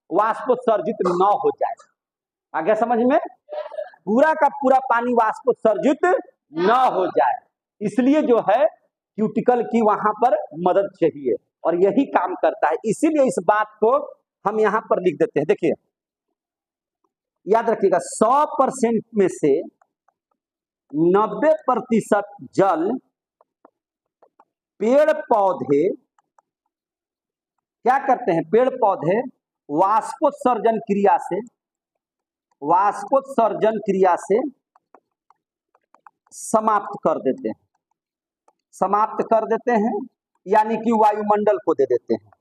वाष्पोत्सर्जित न हो जाए। आगे समझ में? पूरा का पूरा पानी वाष्पोत्सर्जित न हो जाए, इसलिए जो है क्यूटिकल की वहां पर मदद चाहिए और यही काम करता है। इसीलिए इस बात को हम यहां पर लिख देते हैं। देखिए याद रखिएगा, 100% में से 90% जल पेड़ पौधे क्या करते हैं? पेड़ पौधे वाष्पोत्सर्जन क्रिया से समाप्त कर देते हैं, समाप्त कर देते हैं, यानी कि वायुमंडल को दे देते हैं।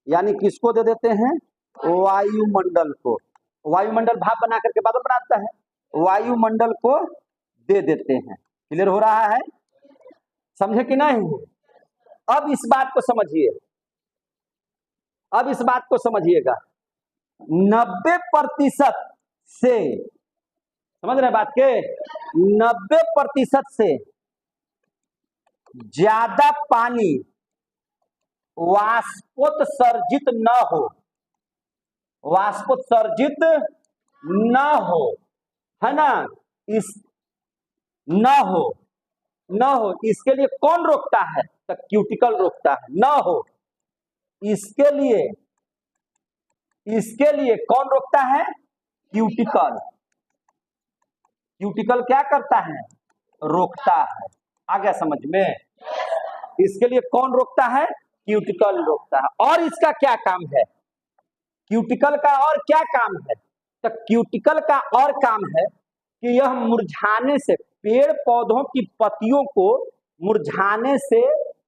यानी किसको दे देते हैं? वायुमंडल को। वायुमंडल भाप बना करके बादल बनाता है, वायुमंडल को दे देते हैं। क्लियर हो रहा है? समझे कि नहीं? अब इस बात को समझिए, अब इस बात को समझिएगा, 90% से, समझ रहे बात के, 90% से ज्यादा पानी वाष्पोत्सर्जित न हो, वाष्पोत्सर्जित न हो, है ना, इस न हो, न हो, इसके लिए कौन रोकता है? तो क्यूटिकल रोकता है, न हो, इसके लिए, इसके लिए कौन रोकता है? क्यूटिकल। क्यूटिकल क्या करता है? रोकता है। आ गया समझ में? इसके लिए कौन रोकता है? क्यूटिकल रोकता है। और इसका क्या काम है? क्यूटिकल का और क्या काम है? तो क्यूटिकल का और काम है कि यह मुरझाने से, पेड़ पौधों की पत्तियों को मुरझाने से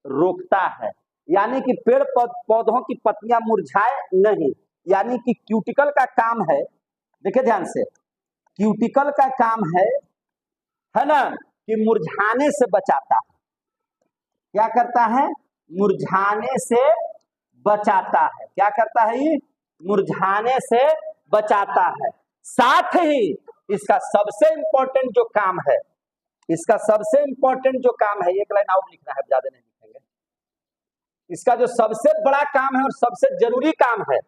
रोकता है, यानी कि पेड़ पौधों की पत्तियां मुरझाए नहीं, यानी कि क्यूटिकल का काम है, देखिए ध्यान से, क्यूटिकल का काम है ना, कि मुरझाने से बचाता है। क्या करता है? मुरझाने से बचाता है। क्या करता है ये? मुरझाने से बचाता है। साथ ही इसका सबसे इंपॉर्टेंट जो काम है, इसका सबसे इंपॉर्टेंट जो काम है, एक लाइन आउट लिखना है, ज्यादा नहीं लिखेंगे, इसका जो सबसे बड़ा काम है और सबसे जरूरी काम है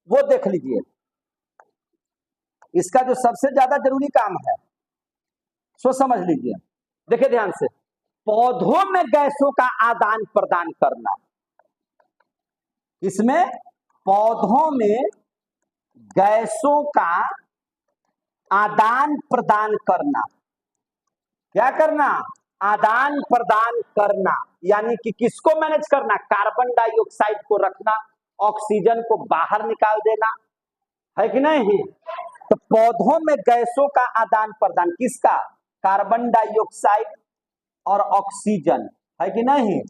वो देख लीजिए। इसका जो सबसे ज्यादा जरूरी काम है सो समझ लीजिए, देखिए ध्यान से, पौधों में गैसों का आदान प्रदान करना। इसमें पौधों में गैसों का आदान प्रदान करना। क्या करना? आदान प्रदान करना, यानी कि किसको मैनेज करना? कार्बन डाइऑक्साइड को रखना, ऑक्सीजन को बाहर निकाल देना, है कि नहीं? तो पौधों में गैसों का आदान प्रदान, किसका? कार्बन डाइऑक्साइड और ऑक्सीजन, है कि नहीं?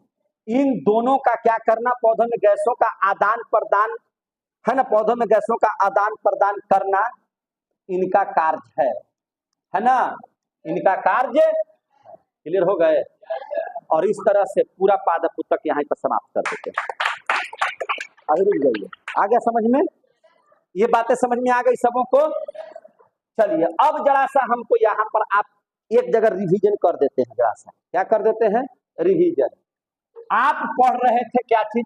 इन दोनों का क्या करना? पौधों में गैसों का आदान प्रदान, है ना, पौधों में गैसों का आदान प्रदान करना इनका कार्य है ना, इनका कार्य। क्लियर हो गए? और इस तरह से पूरा पादप पुस्तक यहाँ पर समाप्त कर देते हैं। अभी रुक जाइए, आ गया समझ में? ये बातें समझ में आ गई सबों को? चलिए अब जरा सा हमको यहाँ पर आप एक जगह रिवीजन कर देते हैं, जरा सा क्या कर देते हैं? रिवीजन। आप पढ़ रहे थे क्या चीज?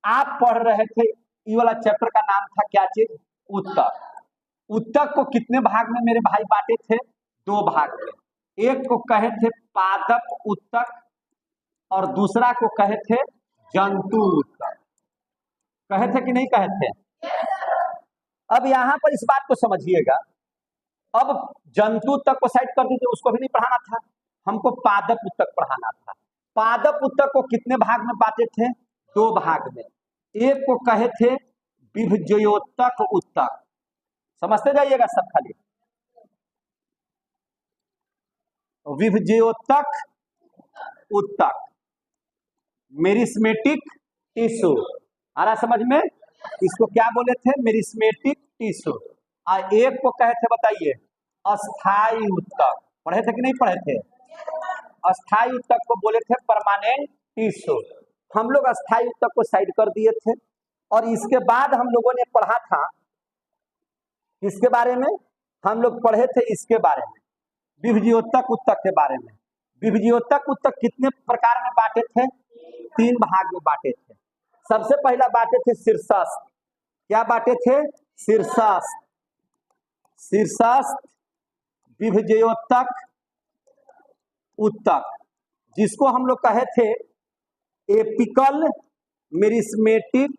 आप पढ़ रहे थे, ये वाला चैप्टर का नाम था क्या चीज? उत्तक। उत्तक को कितने भाग में मेरे भाई बांटे थे? 2 भाग में। एक को कहे थे पादप उत्तक और दूसरा को कहे थे जंतु उत्तक। कहे थे कि नहीं कहे थे? अब यहां पर इस बात को समझिएगा, अब जंतु तक को साइड कर दीजिए, उसको भी नहीं पढ़ाना था, हमको पादप उत्तक पढ़ाना था। पादप उत्तक को कितने भाग में बांटे थे? 2 भाग में। एक को कहे थे विभज्योतक उत्तक, समझते जाइएगा सब खाली, विभज्योतक उत्तक, मेरिस्मेटिक टिश्यू, आ रहा समझ में? इसको क्या बोले थे? Meristematic tissue. और एक को कहे थे, बताइए, अस्थाई उत्तक। पढ़े थे कि नहीं पढ़े थे? अस्थाई उत्तक को बोले थे परमानेंट टिश्यू। हम लोग अस्थाई उत्तक को साइड कर दिए थे, और इसके बाद हम लोगों ने पढ़ा था इसके बारे में, हम लोग पढ़े थे इसके बारे में, विभज्योतक उत्तक के बारे में। विभज्योतक उत्तक कितने प्रकार में बांटे थे? 3 भाग में बांटे थे। सबसे पहला बांटे थे शीर्षस्थ। क्या बांटे थे? शीर्षस्थ। शीर्षस्थ विभज्योतक उत्तक, जिसको हम लोग कहे थे apical meristematic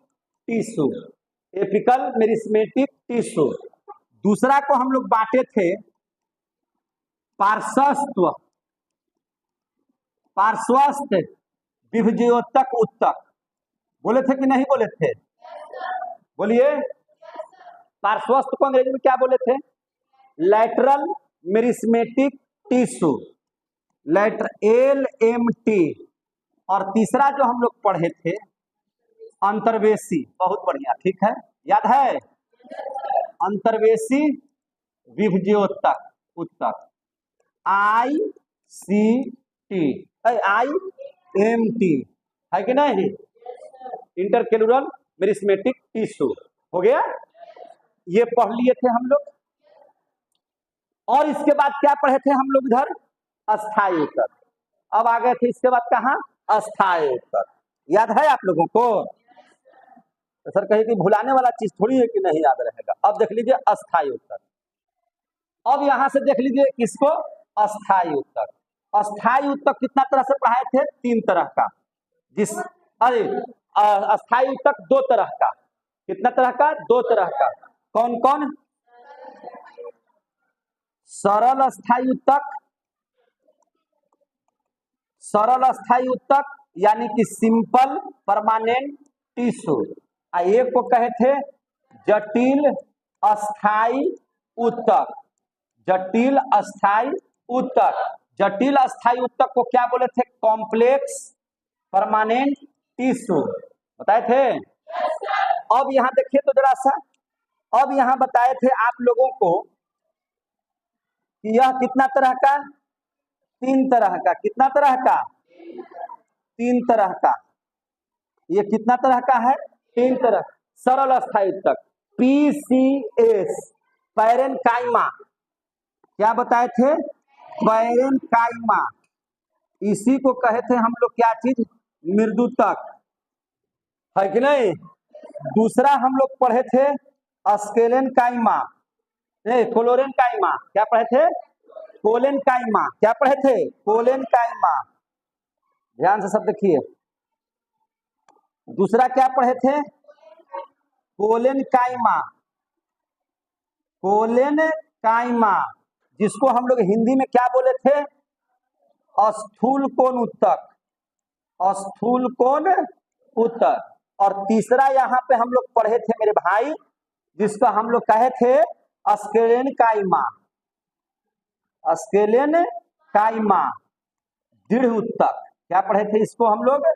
tissue. Apical meristematic tissue. दूसरा को हम लोग बांटे थे पार्श्वस्थ, पार्श्वस्थ विभज्योतक उत्तक। बोले थे कि नहीं बोले थे? बोलिए। पार्श्वस्थ को अंग्रेजी में क्या बोले थे? Lateral meristematic tissue, LMT। और तीसरा जो हम लोग पढ़े थे अंतर्वेशी। बहुत बढ़िया, ठीक है, याद है? अंतर्वेशी विभज्योतक उत्तक, ICT, IMT, है कि नहीं? इंटरकेलुरल मेरिस्मेटिक टिश्यू हो गया, ये पढ़ लिए थे हम लोग। और इसके बाद क्या पढ़े थे हम लोग इधर? अस्थायी ऊतक। अब आ गए थे इसके बाद कहाँ? अस्थायी ऊतक। याद है आप लोगों को? तो सर कहे कि भुलाने वाला चीज थोड़ी है कि नहीं याद रहेगा। अब देख लीजिए अस्थायी ऊतक। अब यहां से देख लीजिए किसको? अस्थायी ऊतक। अस्थायी ऊतक कितना तरह से पढ़ाए थे? 3 तरह का। अरे अस्थायी ऊतक 2 तरह का। कितना तरह का? 2 तरह का। कौन कौन? सरल अस्थायी ऊतक, सरल अस्थायी ऊतक यानी कि सिंपल परमानेंट टिश्यू। एक को कहे थे जटिल अस्थायी ऊतक। जटिल अस्थायी ऊतक। जटिल अस्थायी ऊतक को क्या बोले थे? कॉम्प्लेक्स परमानेंट टिश्यू बताए थे। अब यहां देखिए तो जरा सा, अब यहां बताए थे आप लोगों को कि यह कितना तरह का? 3 तरह का। कितना तरह का? 3 तरह का। ये कितना तरह का है? 3 तरह। सरल अस्थायी ऊतक पीसीएस, पैरेनकाइमा। क्या बताए थे? पैरेनकाइमा। इसी को कहे थे हम लोग क्या चीज? मृदुतक, है कि नहीं? दूसरा हम लोग पढ़े थे स्केलेनकाइमा, नहीं क्लोरेनकाइमा। क्या पढ़े थे? कोलेनकाइमा। क्या पढ़े थे? कोलेनकाइमा। ध्यान से सब देखिए। दूसरा क्या पढ़े थे? कोलेनकाइमा। कोलेनकाइमा जिसको हम लोग हिंदी में क्या बोले थे? स्थूल कोण ऊतक। स्थूल कोण ऊतक। और तीसरा यहाँ पे हम लोग पढ़े थे मेरे भाई, जिसका हम लोग कहे थे स्केलेनकाइमा। स्केलेनकाइमा दृढ़ ऊतक। क्या पढ़े थे इसको हम लोग?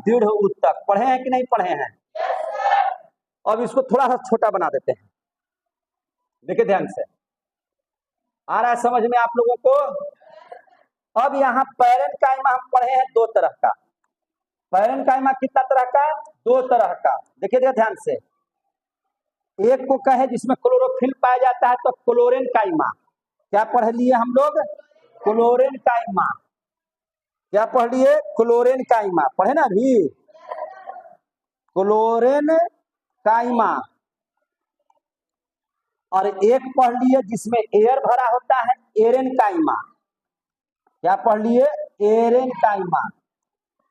दृढ़ ऊतक। पढ़े हैं कि नहीं पढ़े हैं? अब इसको थोड़ा सा छोटा बना देते हैं। देखिए ध्यान से, आ रहा है समझ में आप लोगों को? अब यहाँ पैरेनकाइमा हम पढ़े हैं 2 तरह का। पैरेनकाइमा कितना तरह का? 2 तरह का। देखिए ध्यान से, एक को कहे जिसमें क्लोरोफिल पाया जाता है तो क्लोरेनकाइमा। क्या पढ़ लिए हम लोग? क्लोरेनकाइमा। क्या पढ़ लिए? क्लोरेनकाइमा। पढ़े ना अभी? क्लोरेनकाइमा। और एक पढ़ लिए जिसमें एयर भरा होता है, एरेनकाइमा। क्या पढ़ लिए? एरेनकाइमा।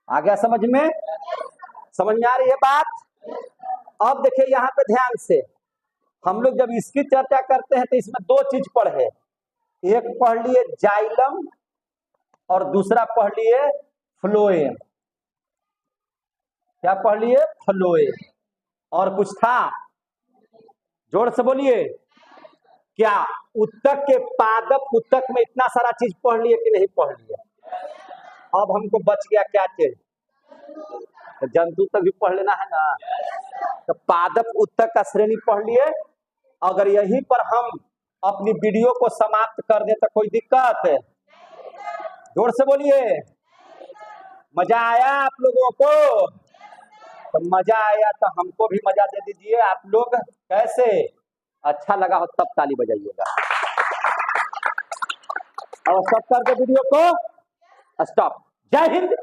आ गया समझ में? समझ में आ रही है बात? अब देखिए यहाँ पे ध्यान से, हम लोग जब इसकी चर्चा करते हैं तो इसमें 2 चीज पढ़े। एक पढ़ लिए जाइलम और दूसरा पढ़ लिए फ्लोएम। क्या पढ़ लिए? फ्लोएम। और कुछ था? जोर से बोलिए। क्या ऊतक के पादप ऊतक में इतना सारा चीज पढ़ लिए कि नहीं पढ़ लिए? अब हमको बच गया क्या चीज? जंतु तक भी पढ़ लेना है ना। तो पादप ऊतक का श्रेणी पढ़ लिए। अगर यहीं पर हम अपनी वीडियो को समाप्त कर दे तो कोई दिक्कत है? जोर से बोलिए। मजा आया आप लोगों को? तो मजा आया तो हमको भी मजा दे दीजिए आप लोग। कैसे? अच्छा लगा हो तब ताली बजाइएगा। और सब कर दे वीडियो को स्टॉप। जय हिंद।